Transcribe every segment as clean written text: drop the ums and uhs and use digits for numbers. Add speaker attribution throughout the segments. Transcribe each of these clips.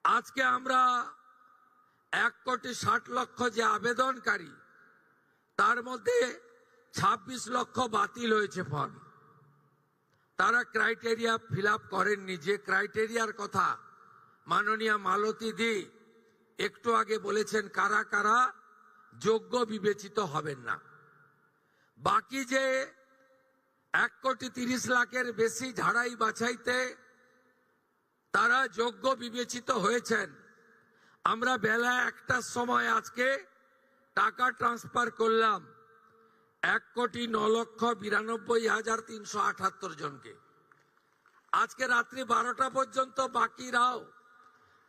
Speaker 1: আজকে আমরা 1,60,00,000 যে আবেদনকারী, তার মধ্যে 26 লক্ষ বাতিল হয়েছে ফর্ম। তারা ক্রাইটেরিয়া ফিল আপ করেননি। যে ক্রাইটেরিয়ার কথা মাননীয় মালতী দি একটু আগে বলেছেন, কারা কারা যোগ্য বিবেচিত হবেন না। বাকি যে 1,30,00,000-এর বেশি ঝাড়াই বাছাইতে তারা যোগ্য বিবেচিত হয়েছেন, আমরা বেলা 1টার সময় আজকে টাকা ট্রান্সফার করলাম 1,09,92,378 জনকে। আজকে রাত্রি 12টা পর্যন্ত বাকিরাও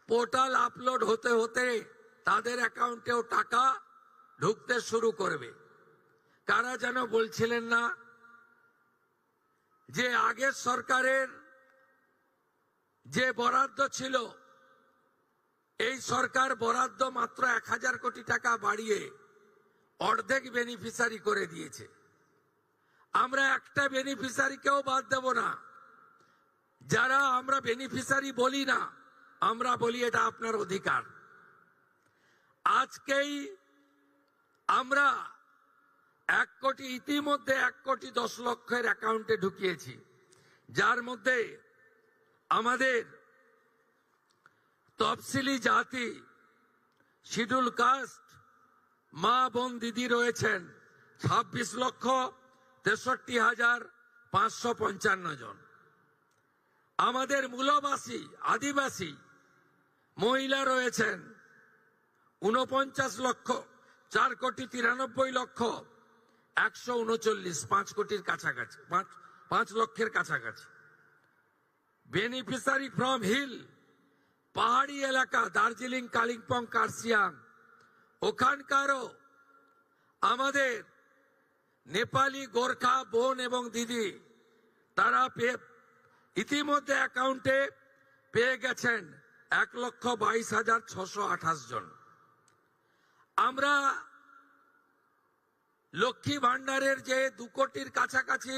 Speaker 1: পোর্টাল আপলোড হতে হতে তাদের অ্যাকাউন্টেও টাকা ঢুকতে শুরু করবে। কারা যেন বলছিলেন না যে আগের সরকারের যে বরাদ্দ ছিল, এই সরকার বরাদ্দ মাত্র 1,000 কোটি টাকা বাড়িয়ে অর্ধেক বেনিফিশিয়ারি করে দিয়েছে। আমরা একটা বেনিফিশিয়ারিকেও বাদ দেব না। যারা আমরা বেনিফিশিয়ারি বলি না, আমরা বলি এটা আপনার অধিকার। আজকেই আমরা 1 কোটি ইতিমধ্যে 1,10,00,000-এর অ্যাকাউন্টে ঢুকিয়েছি, যার মধ্যে আমাদের তফসিলি জাতি, শিডিউল কাস্ট, মা বোন দিদি রয়েছেন 26,63,555 জন। আমাদের মূলবাসী আদিবাসী মহিলা রয়েছেন 49,04,93,139,139, 5 কোটির কাছাকাছি, 5 লক্ষের কাছাকাছি। বেনিফিশিয়ারি ফ্রম হিল, পাহাড়ি এলাকা, দার্জিলিং, কালিম্পং, কার্শিয়াং, ওখানকারও আমাদের নেপালি গোর্খা বোন এবং দিদি তারা ইতিমধ্যে অ্যাকাউন্টে পেয়ে গেছেন 1,22,628 জন। আমরা লক্ষ্মী ভান্ডারের যে 2 কোটির কাছাকাছি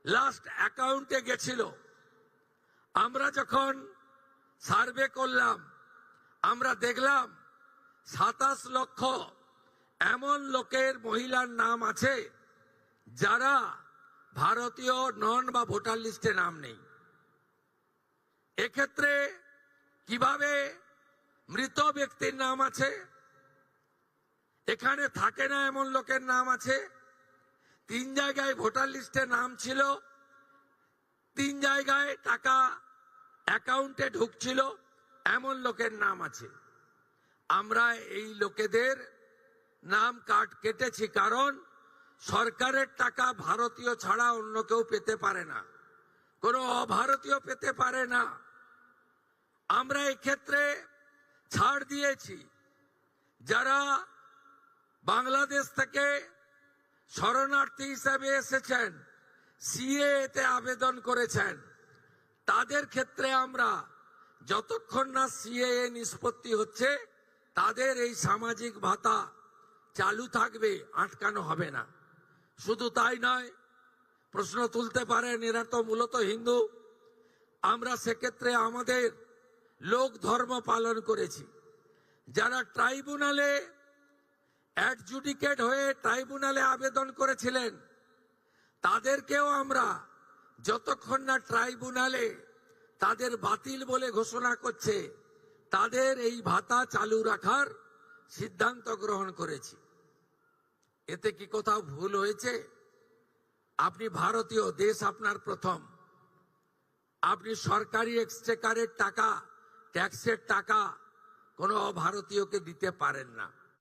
Speaker 1: লাস্ট অ্যাকাউন্টে গেছিল, আমরা যখন সার্ভে করলাম আমরা দেখলাম 27 লক্ষ এমন লোকের, মহিলার নাম আছে যারা ভারতীয় নন বা ভোটার লিস্টে নাম নেই। এক্ষেত্রে কিভাবে মৃত ব্যক্তির নাম আছে, এখানে থাকে না এমন লোকের নাম আছে, 3 জায়গায় ভোটার লিস্টে নাম ছিল, 3 জায়গায় টাকা অ্যাকাউন্টে ঢুকছিল, এমন লোকের নাম আছে। আমরা এই লোকেদের নাম কেটেছি, কারণ সরকারের টাকা ভারতীয় ছাড়া অন্য কেউ পেতে পারে না, কোনো অভারতীয় পেতে পারে না। আমরা এক্ষেত্রে ছাড় দিয়েছি। যারা বাংলাদেশ থেকে শরণার্থী হিসাবে এসেছেন, সিএএ-তে আবেদন করেছেন, তাদের ক্ষেত্রে আমরা যতক্ষণ না সিএএ নিষ্পত্তি হচ্ছে তাদের এই সামাজিক ভাতা চালু থাকবে, আটকানো হবে না। শুধু তাই নয়, প্রশ্ন তুলতে পারেন এরা তো মূলত হিন্দু। আমরা সেক্ষেত্রে আমাদের লোক ধর্ম পালন করেছি। যারা ট্রাইব্যুনালে অ্যাডজুডিকেট হয়ে ট্রাইব্যুনালে আবেদন করেছিলেন, তাদেরকেও আমরা যতক্ষণ না ট্রাইব্যুনালে তাদের বাতিল বলে ঘোষণা করছে, তাদের এই ভাতা চালু রাখার সিদ্ধান্ত গ্রহণ করেছি। এতে কি কোথাও ভুল হয়েছে? আপনি ভারতীয়, দেশ আপনার প্রথম। আপনি সরকারি এক্সচেকারের টাকা, ট্যাক্সের টাকা কোনো ভারতীয়কে দিতে পারেন না।